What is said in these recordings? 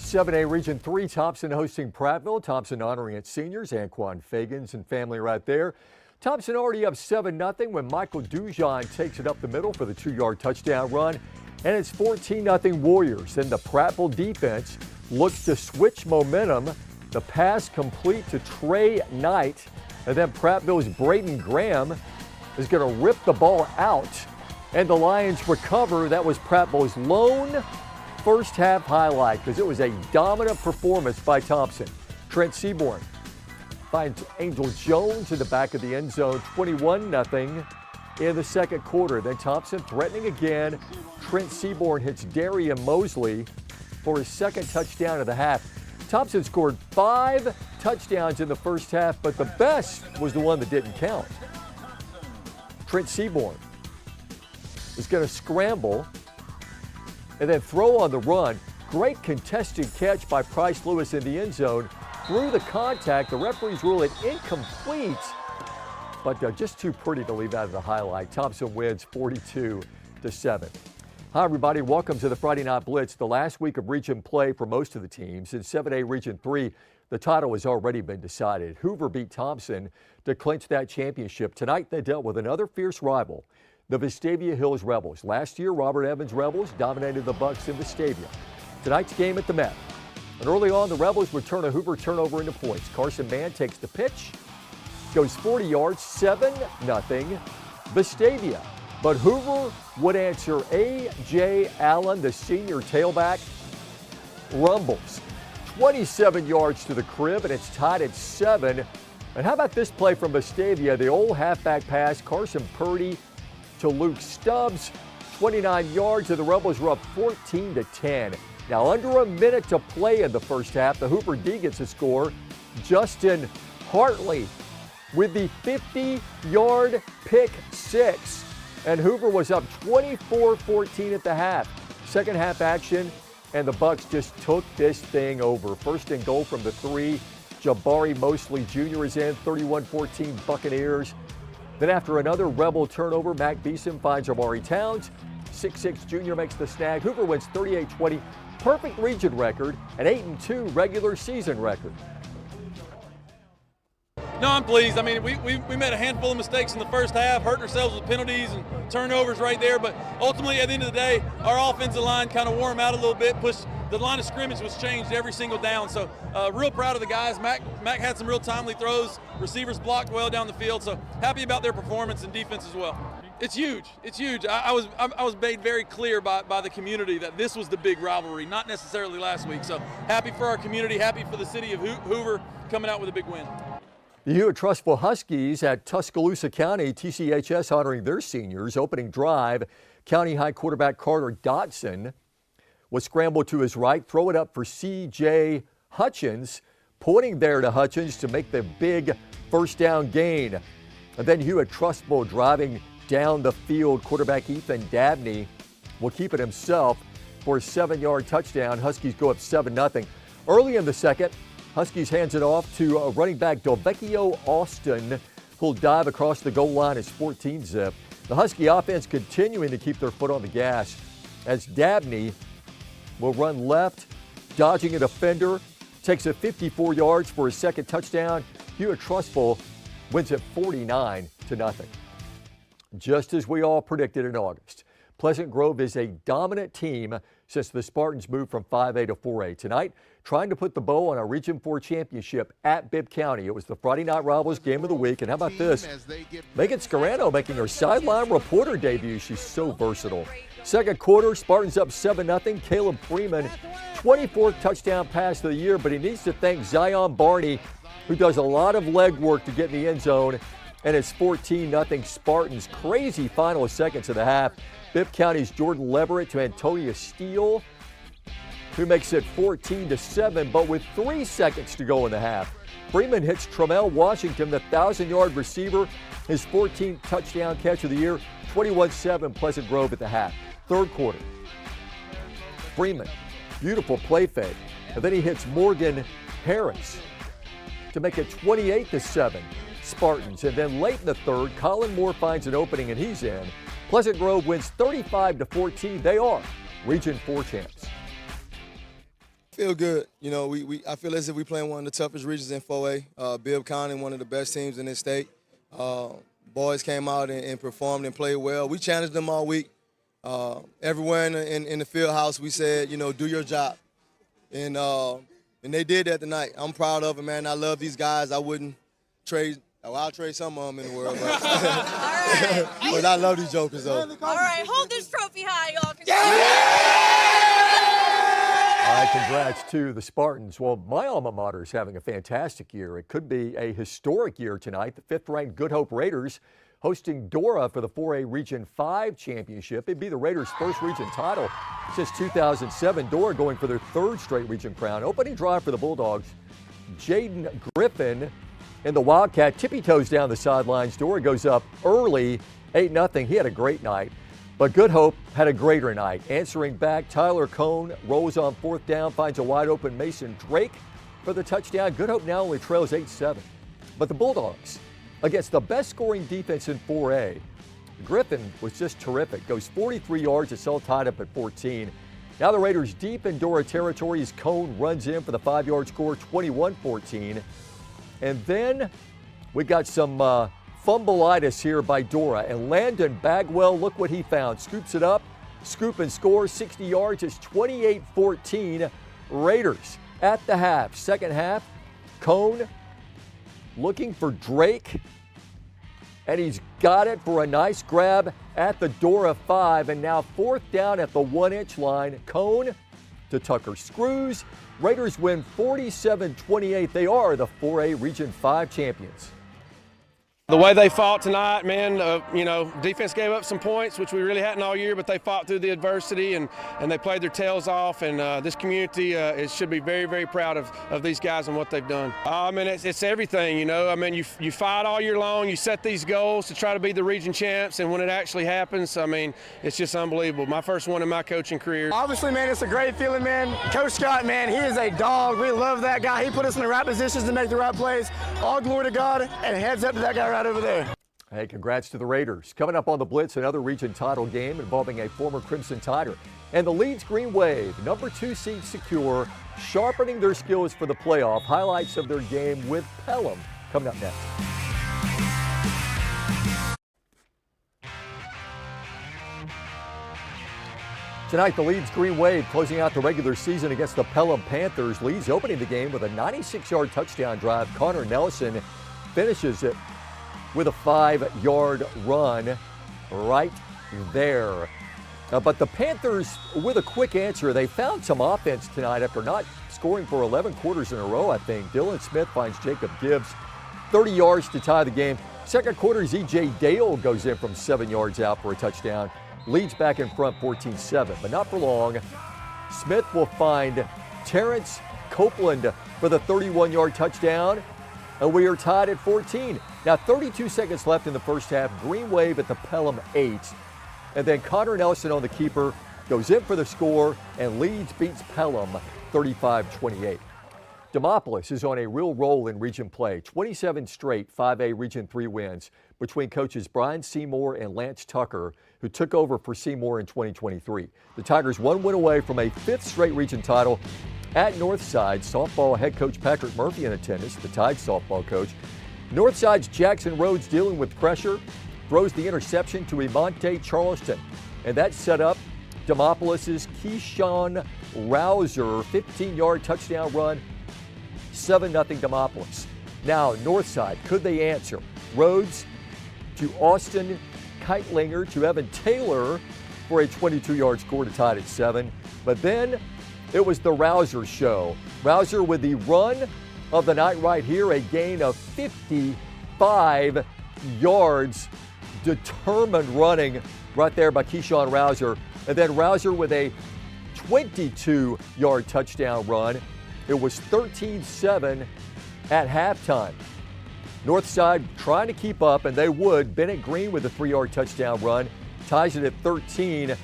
7A Region 3, Thompson hosting Prattville. Thompson honoring its seniors, Anquan Fagans and family right there. Thompson already up 7-0 when Michael Dujon takes it up the middle for the 2-yard touchdown run. And it's 14-0 Warriors. Then the Prattville defense looks to switch momentum. The pass complete to Trey Knight. And then Prattville's Braden Graham is going to rip the ball out. And the Lions recover. That was Prattville's lone first half highlight because it was a dominant performance by Thompson. Trent Seaborn finds Angel Jones in the back of the end zone, 21-0 in the second quarter. Then Thompson threatening again. Trent Seaborn hits Darian Mosley for his second touchdown of the half. Thompson scored 5 touchdowns in the first half, but the best was the one that didn't count. Trent Seaborn is going to scramble and then throw on the run. Great contested catch by Price Lewis in the end zone. Through the contact, the referees rule it incomplete, but just too pretty to leave out of the highlight. Thompson wins 42-7. Hi everybody, welcome to the Friday Night Blitz, the last week of region play for most of the teams. In 7A Region 3, the title has already been decided. Hoover beat Thompson to clinch that championship. Tonight they dealt with another fierce rival, the Vestavia Hills Rebels. Last year, Robert Evans Rebels dominated the Bucks in Vestavia. Tonight's game at the Met. And early on, the Rebels would turn a Hoover turnover into points. Carson Mann takes the pitch, goes 40 yards, 7-0 Vestavia. But Hoover would answer. A.J. Allen, the senior tailback, rumbles 27 yards to the crib, and it's tied at 7. And how about this play from Vestavia? The old halfback pass, Carson Purdy to Luke Stubbs, 29 yards, and the Rebels were up 14-10. Now under a minute to play in the first half, the Hoover D gets a score. Justin Hartley with the 50-yard pick six, and Hoover was up 24-14 at the half. Second half action, and the Bucks just took this thing over. First and goal from the 3. Jabari Mosley Jr. is in, 31-14 Buccaneers. Then after another Rebel turnover, Mac Beeson finds Amari Towns. 6'6 junior makes the snag. Hoover wins 38-20. Perfect region record, an 8-2 regular season record. No, I'm pleased. I mean, we made a handful of mistakes in the first half, hurting ourselves with penalties and turnovers right there. But ultimately, at the end of the day, our offensive line kind of wore them out a little bit, pushed. The line of scrimmage was changed every single down, so real proud of the guys. Mac had some real timely throws. Receivers blocked well down the field, so happy about their performance and defense as well. It's huge. It's huge. I was made very clear by the community that this was the big rivalry, not necessarily last week. So happy for our community, happy for the city of Hoover coming out with a big win. The Hewitt-Trussville Huskies at Tuscaloosa County, TCHS honoring their seniors. Opening drive, County High quarterback Carter Dotson was scrambled to his right, throw it up for C.J. Hutchins, pointing there to Hutchins to make the big first down gain. And then Hewitt-Trussville driving down the field. Quarterback Ethan Dabney will keep it himself for a 7-yard touchdown. Huskies go up 7-0. Early in the second, Huskies hands it off to running back Delvecchio Austin, who'll dive across the goal line as 14-zip. The Husky offense continuing to keep their foot on the gas as Dabney will run left, dodging a defender, takes it 54 yards for his second touchdown. Hewitt-Trussville wins it 49-0. Just as we all predicted in August, Pleasant Grove is a dominant team since the Spartans moved from 5A to 4A. Tonight, trying to put the bow on a Region 4 championship at Bibb County. It was the Friday Night Rivals game of the week. And how about this? Megan Scarano making her sideline reporter debut. She's so versatile. Second quarter, Spartans up 7-0. Caleb Freeman, 24th touchdown pass of the year, but he needs to thank Zion Barney, who does a lot of leg work to get in the end zone. And it's 14-0 Spartans. Crazy final seconds of the half. Bibb County's Jordan Leverett to Antonia Steele, who makes it 14-7, but with 3 seconds to go in the half. Freeman hits Tremel Washington, the 1,000-yard receiver, his 14th touchdown catch of the year, 21-7 Pleasant Grove at the half. Third quarter, Freeman, beautiful play fake, and then he hits Morgan Harris to make it 28-7 Spartans. And then late in the third, Colin Moore finds an opening and he's in. Pleasant Grove wins 35-14. They are Region 4 champs. feel good. You know, I feel as if we playing one of the toughest regions in 4A. Bibb County, one of the best teams in this state. Boys came out and performed and played well. We challenged them all week. Everywhere in the field house, we said, you know, do your job. And they did that tonight. I'm proud of them, man. I love these guys. I wouldn't trade. Well, I'll trade some of them in the world, but, All right. but I love these jokers, though. All right, hold this trophy high, y'all. All right, congrats to the Spartans. Well, my alma mater is having a fantastic year. It could be a historic year tonight. The 5th-ranked Good Hope Raiders hosting Dora for the 4A Region 5 Championship. It'd be the Raiders' first region title since 2007. Dora going for their 3rd straight region crown. Opening drive for the Bulldogs, Jaden Griffin and the Wildcat tippy-toes down the sidelines. Dora goes up early, 8-0. He had a great night. But Good Hope had a greater night. Answering back, Tyler Cone rolls on 4th down, finds a wide-open Mason Drake for the touchdown. Good Hope now only trails 8-7. But the Bulldogs, against the best scoring defense in 4A, Griffin was just terrific. Goes 43 yards. It's all tied up at 14. Now the Raiders deep in Dora territory as Cone runs in for the 5-yard score, 21-14. And then we got some fumbleitis here by Dora. And Landon Bagwell, look what he found. Scoops it up, scoop and score, 60 yards. It's 28-14 Raiders at the half. Second half, Cone looking for Drake. And he's got it for a nice grab at the Dora 5. And now 4th down at the 1-inch line. Cone to Tucker Screws. Raiders win 47-28. They are the 4A Region 5 champions. The way they fought tonight, man, you know, defense gave up some points, which we really hadn't all year, but they fought through the adversity and they played their tails off. And this community should be very, very proud of these guys and what they've done. I mean, it's everything, you know. I mean, you fight all year long, you set these goals to try to be the region champs, and when it actually happens, I mean, it's just unbelievable. My first one in my coaching career. Obviously, man, it's a great feeling, man. Coach Scott, man, he is a dog. We love that guy. He put us in the right positions to make the right plays. All glory to God, and heads up to that guy right over there. Hey, congrats to the Raiders. Coming up on the Blitz, another region title game involving a former Crimson Tider. And the Leeds Green Wave, number 2 seed secure, sharpening their skills for the playoff. Highlights of their game with Pelham coming up next. Tonight, the Leeds Green Wave closing out the regular season against the Pelham Panthers. Leeds opening the game with a 96-yard touchdown drive. Connor Nelson finishes it with a 5-yard run right there. But the Panthers, with a quick answer, they found some offense tonight after not scoring for 11 quarters in a row, I think. Dylan Smith finds Jacob Gibbs 30 yards to tie the game. Second quarter, Z.J. Dale goes in from 7 yards out for a touchdown. Leeds back in front 14-7, but not for long. Smith will find Terrence Copeland for the 31-yard touchdown, and we are tied at 14. Now 32 seconds left in the first half. Green Wave at the Pelham 8. And then Connor Nelson on the keeper goes in for the score, and Leeds beats Pelham 35-28. Demopolis is on a real roll in region play. 27 straight 5A Region 3 wins between coaches Brian Seymour and Lance Tucker, who took over for Seymour in 2023. The Tigers 1 win away from a 5th straight region title. At Northside, softball head coach Patrick Murphy in attendance, the Tide softball coach. Northside's Jackson Rhodes dealing with pressure, throws the interception to Emonte Charleston. And that set up Demopolis' Keyshawn Rouser, 15-yard touchdown run, 7-0 Demopolis. Now, Northside, could they answer? Rhodes to Austin Keitlinger to Evan Taylor for a 22-yard score to tie it at 7. But then it was the Rouser show. Rouser with the run of the night right here, a gain of 55 yards. Determined running right there by Keyshawn Rouser. And then Rouser with a 22-yard touchdown run. It was 13-7 at halftime. Northside trying to keep up, and they would. Bennett Green with a 3-yard touchdown run, ties it at 13.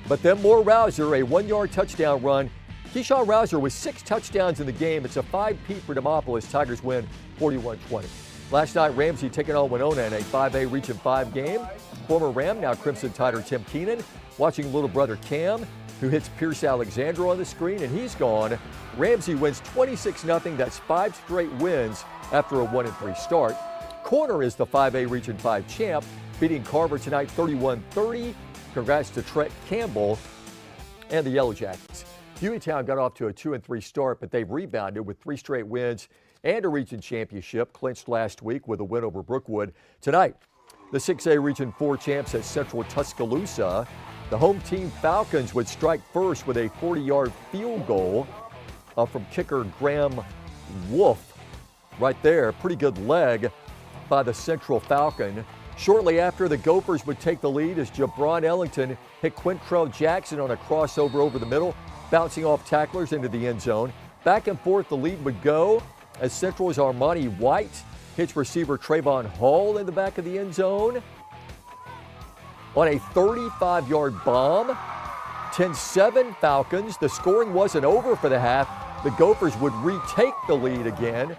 But then more Rouser, a 1-yard touchdown run. Keyshawn Rouser with 6 touchdowns in the game. It's a 5-peat for Demopolis. Tigers win 41-20. Last night, Ramsay taking on Winona in a 5A Region 5 game. Former Ram, now Crimson Tider Tim Keenan, watching little brother Cam who hits Pierce Alexander on the screen, and he's gone. Ramsay wins 26-0. That's 5 straight wins after a 1-3 start. Corner is the 5A Region 5 champ, beating Carver tonight 31-30. Congrats to Trent Campbell and the Yellow Jackets. Hueytown got off to a 2-3 start, but they've rebounded with 3 straight wins and a region championship clinched last week with a win over Brookwood. Tonight, the 6A Region 4 champs at Central Tuscaloosa. The home team Falcons would strike first with a 40-yard field goal from kicker Graham Wolf. Right there, pretty good leg by the Central Falcon. Shortly after, the Gophers would take the lead as Jabron Ellington hit Quintrell Jackson on a crossover over the middle, bouncing off tacklers into the end zone. Back and forth the lead would go as Central's Armani White hits receiver Trayvon Hall in the back of the end zone on a 35-yard bomb. 10-7 Falcons. The scoring wasn't over for the half. The Gophers would retake the lead again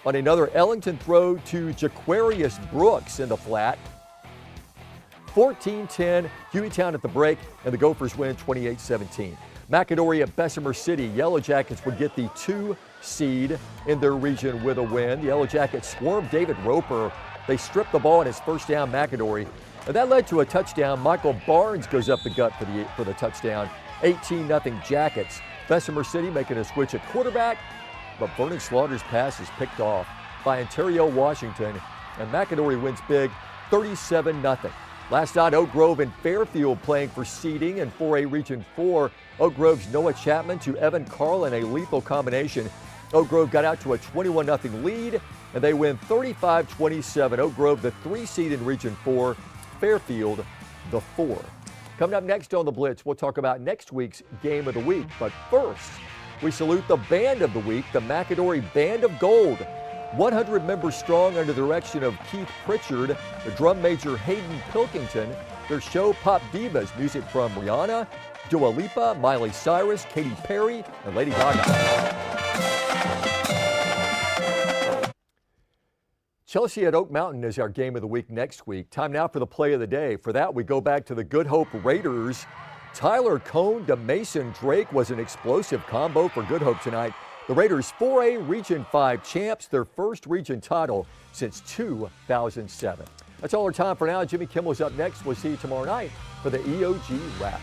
on another Ellington throw to Jaquarius Brooks in the flat. 14-10, Hueytown at the break, and the Gophers win 28-17. McAdory at Bessemer City. Yellow Jackets would get the 2 seed in their region with a win. The Yellow Jackets swarmed David Roper. They stripped the ball on his first down, McAdory. And that led to a touchdown. Michael Barnes goes up the gut for the touchdown. 18-0 Jackets. Bessemer City making a switch at quarterback, but Vernon Slaughter's pass is picked off by Ontario Washington, and McAdory wins big, 37-0. Last night, Oak Grove and Fairfield playing for seeding in 4A Region 4. Oak Grove's Noah Chapman to Evan Carlin, a lethal combination. Oak Grove got out to a 21-0 lead, and they win 35-27. Oak Grove, the 3 seed in Region 4. Fairfield, the 4. Coming up next on The Blitz, we'll talk about next week's Game of the Week. But first, we salute the Band of the Week, the McAdory Band of Gold. 100 members strong under the direction of Keith Pritchard, the drum major Hayden Pilkington. Their show Pop Divas, music from Rihanna, Dua Lipa, Miley Cyrus, Katy Perry, and Lady Gaga. Chelsea at Oak Mountain is our Game of the Week next week. Time now for the play of the day. For that, we go back to the Good Hope Raiders. Tyler Cone to Mason Drake was an explosive combo for Good Hope tonight. The Raiders 4A Region 5 champs, their first region title since 2007. That's all our time for now. Jimmy Kimmel's up next. We'll see you tomorrow night for the EOG Wrap.